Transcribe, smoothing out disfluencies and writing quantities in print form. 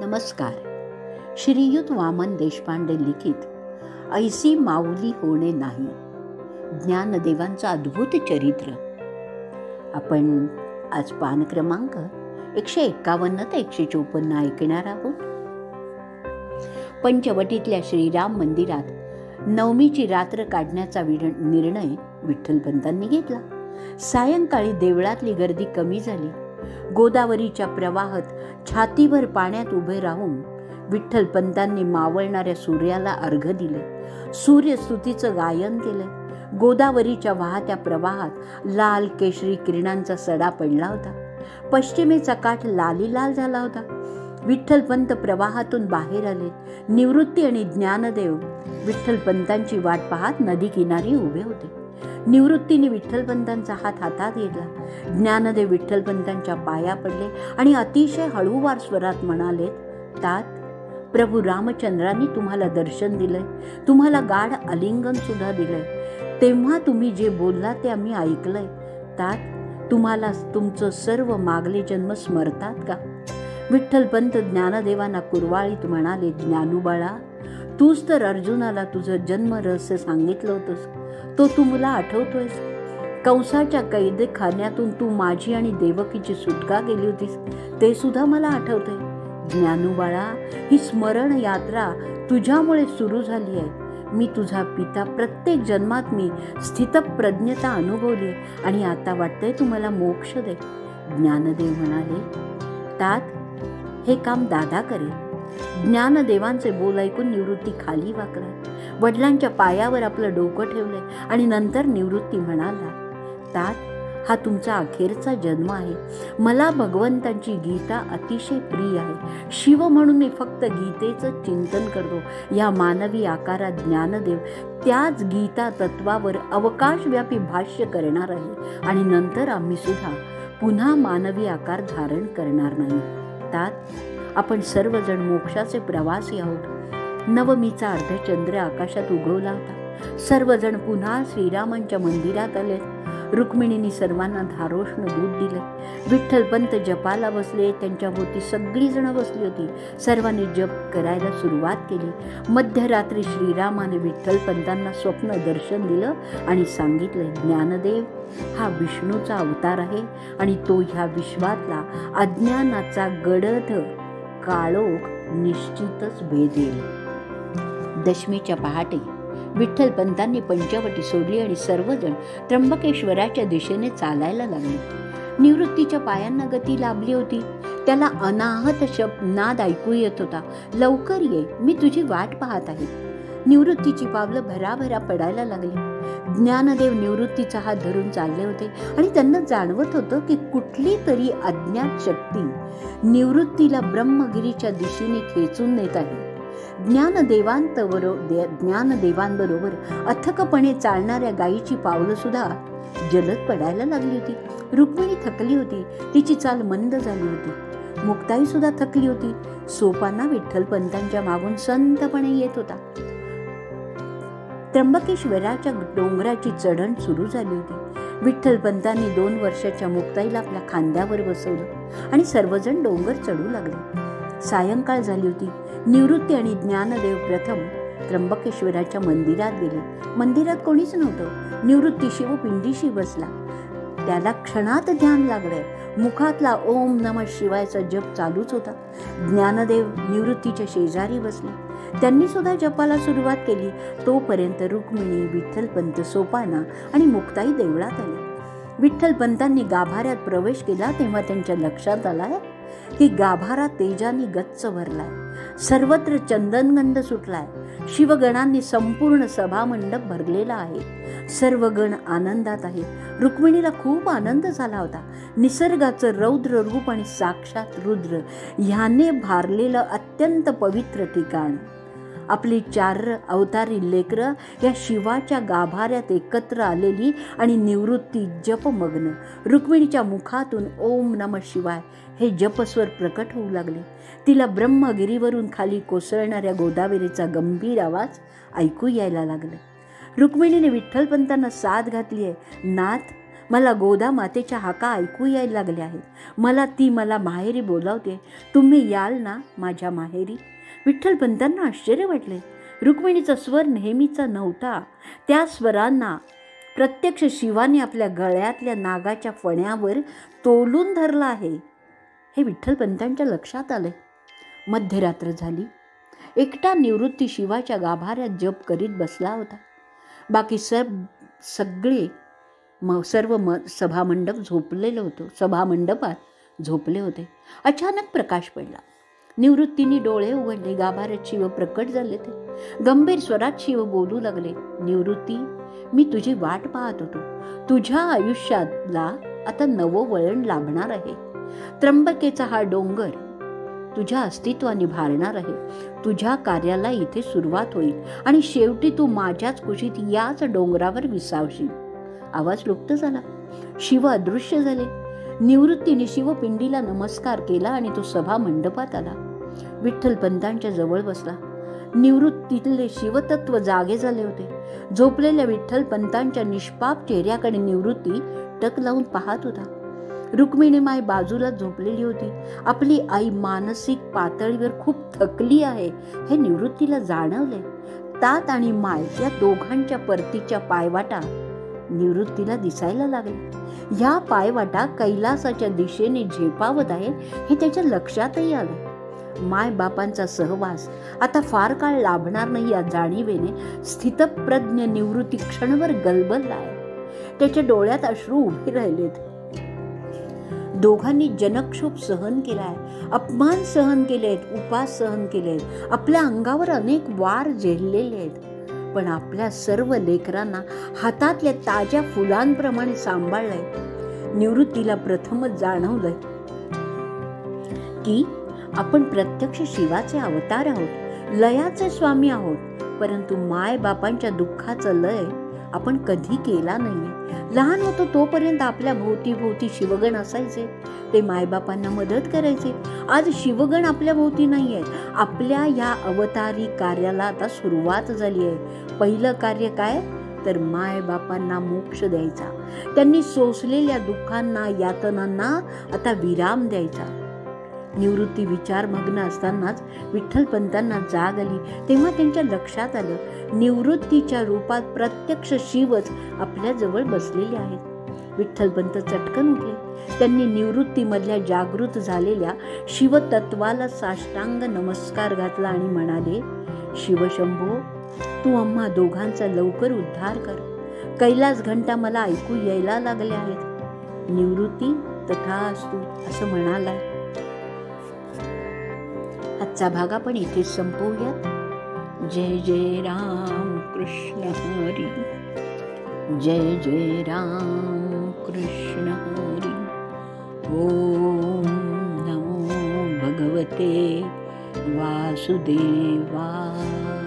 नमस्कार. श्रीयुत वामन देशपांडे लिखित ऐसी माऊली होणे नाही, ज्ञानदेवांचं अद्भुत चरित्र. आपण आज पान क्रमांक 151 ते 154 ऐकणार आहोत. पंचवटीतल्या श्रीराम मंदिरात नवमीची रात्र काढण्याचा निर्णय विठ्ठलपंतांनी घेतला. सायंकाळी देवळातली गर्दी कमी झाली. गोदावरीच्या प्रवाहात छातीभर पाण्यात उभे राहून विठ्ठलपंतांनी मावळणाऱ्या सूर्याला अर्घ्य दिले. सूर्यस्तुतीचं गायन केले. गोदावरीच्या वाहत्या प्रवाहात लाल केशरी किरणांचा सडा पडला होता. पश्चिमेचा काठ लालीलाल झाला होता. विठ्ठलपंत प्रवाहातून बाहेर आले. निवृत्ती आणि ज्ञानदेव विठ्ठलपंतांची वाट पाहत नदी किनारी उभे होते. निवृत्तीने विठ्ठलपंतांचा हात हातात घेतला. ज्ञानदेव विठ्ठलपंतांच्या पाया पडले आणि अतिशय हळूवार स्वरात म्हणाले, तात, प्रभू रामचंद्रांनी तुम्हाला दर्शन दिलंय, तुम्हाला गाढ आलिंगन सुद्धा दिलंय. तेव्हा तुम्ही जे बोलला ते आम्ही ऐकलंय. तात, तुम्हाला तुमचं सर्व मागले जन्म स्मरतात का? विठ्ठलपंत ज्ञानदेवांना कुरवाळीत म्हणाले, ज्ञानूबाळा, तूच तर अर्जुनाला तुझं जन्म रहस्य सांगितलं होतंस. तो तू मला आठवतोयस? कंसाच्या कैदेखान्यातून तू माझी आणि देवकीची सुटका केली होतीस, ते सुद्धा मला आठवतंय. ज्ञानूबाळा, ही स्मरण यात्रा तुझ्यामुळे सुरू झाली आहे. मी तुझा पिता, प्रत्येक जन्मात मी स्थितप्रज्ञता अनुभवली आणि आता वाटतंय तू मला मोक्ष दे. ज्ञानदेव म्हणाले, तात, हे काम दादा करेल. ज्ञानदेवांचे बोल ऐकून निवृत्ती खाली वाकला. वडिलांच्या पायावर आपलं डोकं ठेवलंय आणि नंतर निवृत्ती म्हणाला, तात, हा तुमचा अखेरचा जन्म आहे. मला भगवंतांची गीता अतिशय प्रिय आहे. शिव म्हणून मी फक्त गीतेचं चिंतन करतो. या मानवी आकारात ज्ञानदेव त्याच गीता तत्वावर अवकाशव्यापी भाष्य करणार आहे आणि नंतर आम्ही सुद्धा पुन्हा मानवी आकार धारण करणार नाही. तात, आपण सर्वजण मोक्षाचे प्रवासी आहोत. नवमीचा अर्धचंद्र आकाशात उगवला होता. सर्वजण पुन्हा श्रीरामांच्या मंदिरात आले. रुक्मिणींनी सर्वांना धारोष्ण दूध दिले. विठ्ठलपंत जपाला बसले. त्यांच्या भोवती सगळी जण बसली होती. सर्वांनी जप करायला सुरुवात केली. मध्यरात्री श्रीरामाने विठ्ठलपंतांना स्वप्न दर्शन दिलं आणि सांगितले, ज्ञानदेव हा विष्णूचा अवतार आहे आणि तो ह्या विश्वातला अज्ञानाचा गडद काळोख निश्चितच भेदेल. दशमीच्या पहाटे विठ्ठलपंतांनी पंचवटी सोडली आणि सर्वजण त्र्यंबकेश्वराच्या दिशेने चालायला लागले. निवृत्तीच्या पायांना गती लाभली होती. त्याला अनाहत नाद ऐकू येत होता. लवकर ये, मी तुझी वाट पाहत आहे. निवृत्तीची पावलं भराभरा पडायला लागली. ज्ञानदेव निवृत्तीचा हात धरून चालले होते आणि त्यांना जाणवत होतं की कुठली तरी अज्ञात शक्ती निवृत्तीला ब्रह्मगिरीच्या दिशेने खेचून नेत आहे. ज्ञानदेवांबरोबर अथकपणे चालणाऱ्या गायीची पावलं सुद्धा जलद पडायला लागली होती. रुक्मिणी थकली होती. तिची चाल मंद झाली होती. मुक्ताई सुद्धा थकली होती. सोपाना विठ्ठलपंतांच्या मागून संतपणे येत होता. त्र्यंबकेश्वराच्या डोंगराची चढण सुरू झाली होती. विठ्ठलपंतांनी 2 वर्षाच्या मुक्ताईला आपल्या खांद्यावर बसवलं आणि सर्वजण डोंगर चढू लागले. सायंकाळ झाली होती. निवृत्ती आणि ज्ञानदेव प्रथम त्र्यंबकेश्वराच्या मंदिरात गेले. मंदिरात कोणीच नव्हतं. निवृत्ती शिवपिंडीशी बसला. त्याला क्षणात ध्यान लागलंय. मुखातला ओम नमः शिवायचा जप चालूच होता. ज्ञानदेव निवृत्तीच्या शेजारी बसले. त्यांनी सुद्धा जपाला सुरुवात केली. तोपर्यंत रुक्मिणी, विठ्ठलपंत, सोपाना आणि मुक्ताई देवळात आले. विठ्ठलपंतांनी गाभाऱ्यात प्रवेश केला तेव्हा त्यांच्या लक्षात आलाय की गाभारा तेजाने गच्च भरलाय. सर्वत्र चंदनगंध सुटलाय. शिवगणांनी संपूर्ण सभामंडप भरलेला आहे. सर्व गण आनंदात आहेत. रुक्मिणीला खूप आनंद झाला होता. निसर्गाचं रौद्र रूप आणि साक्षात रुद्र ह्याने भारलेलं अत्यंत पवित्र ठिकाण. आपली 4 अवतारी लेकरं या शिवाच्या गाभाऱ्यात एकत्र आलेली आणि निवृत्ती जपमग्न. रुक्मिणीच्या मुखातून ओम नमः शिवाय हे जपस्वर प्रकट होऊ लागले. तिला ब्रह्मगिरीवरून खाली कोसळणाऱ्या गोदावरीचा गंभीर आवाज ऐकू यायला लागला. रुक्मिणीने विठ्ठलपंतांना साद घातली आहे, नाथ, मला गोदा मातेच्या हाका ऐकू यायला लागल्या आहेत. मला माहेरी बोलावते. तुम्ही याल ना माझ्या माहेरी? विठ्ठलपंतांना आश्चर्य वाटले. रुक्मिणीचा स्वर नेहमीचा नव्हता. त्या स्वरांना प्रत्यक्ष शिवाने आपल्या गळ्यातल्या नागाच्या फण्यावर तोलून धरला आहे हे विठ्ठलपंतांच्या लक्षात आले. मध्यरात्र झाली. एकटा निवृत्ती शिवाच्या गाभाऱ्यात जप करीत बसला होता. बाकी सर्व सभामंडपात झोपले होते. अचानक प्रकाश पडला. निवृत्तीने डोळे उघडले. गाभाऱ्यात शिव प्रकट झाले. ते गंभीर स्वरात शिव बोलू लागले. निवृत्ती, मी तुझी वाट पाहत होतो. तुझ्या आयुष्याला आता नवं वळण लाभणार आहे. त्र्यंबकेचा हा डोंगर तुझ्या अस्तित्वाने भारणार आहे. तुझ्या कार्याला इथे सुरुवात होईल आणि शेवटी तू माझ्याच कुशीत याच डोंगरावर विसावशील. आवाज लुप्त झाला. शिव अदृश्य झाले. निवृत्तीने शिवपिंडीला नमस्कार केला आणि तो सभा मंडपात आला. विठ्ठलपंतांच्या जवळ बसला. निवृत्तीतले शिवतत्व जागे झाले होते. झोपलेल्या विठ्ठलपंतांच्या निष्पाप चेहऱ्याकडे निवृत्ती टक लावून पाहत होता. रुक्मिणी माय बाजूला झोपलेली होती. आपली आई मानसिक पातळीवर खूप थकली आहे हे निवृत्तीला जाणवले. तात आणि माय या दोघांच्या परतीच्या पायवाटा निवृत्तीला दिसायला लागल्या. ह्या पायवाटा कैलासाच्या दिशेने झेपावत आहे हे त्याच्या लक्षातही आलं. मायबापांचा सहवास आता फार काळ लाभणार नाही या जाणीवेने स्थितप्रज्ञ निवृत्ती क्षणभर गलबलला आहे. त्याच्या डोळ्यात अश्रू उभे राहिलेत. दोघांनी जनक्षोभ सहन केलाय, अपमान सहन केलेत, उपास सहन केलेत, आपल्या अंगावर अनेक वार झेललेले आहेत. पण आपल्या सर्व लेकरांना हातातल्या ताज्या फुलांप्रमाणे सांभाळलंय. निवृत्तीला प्रथमच जाणवलंय की आपण प्रत्यक्ष शिवाचे अवतार आहोत, लयाचे स्वामी आहोत. परंतु माय बापांच्या दुःखाचं लय आपण कधी केला नाहीये. लहान होतो तोपर्यंत आपल्या भोवती शिवगण असायचे. ते मायबापांना मदत करायचे. आज शिवगण आपल्या भोवती नाही आहेत. आपल्या या अवतारी कार्याला आता सुरुवात झाली आहे. पहिलं कार्य काय? तर मायबापांना मोक्ष द्यायचा. त्यांनी सोसलेल्या दुःखांना, यातनांना आता विराम द्यायचा. निवृत्ती विचारमग्न असतानाच विठ्ठलपंतांना जाग आली. तेव्हा त्यांच्या लक्षात आलं निवृत्तीच्या रूपात प्रत्यक्ष शिवच आपल्याजवळ बसलेले आहेत. विठ्ठलपंत चटकन उठले. त्यांनी निवृत्तीमधल्या जागृत झालेल्या शिवतत्वाला साष्टांग नमस्कार घातला आणि म्हणाले, शिवशंभो, तू आम्हा दोघांचा लवकर उद्धार कर. कैलास घंटा मला ऐकू यायला लागल्या आहेत. निवृत्ती तथास्तु असं म्हणाला. आजचा भाग आपण इथेच संपवूयात. जय जय राम कृष्ण हरी. जय जय राम कृष्ण हरी. ओम नमो भगवते वासुदेवाय.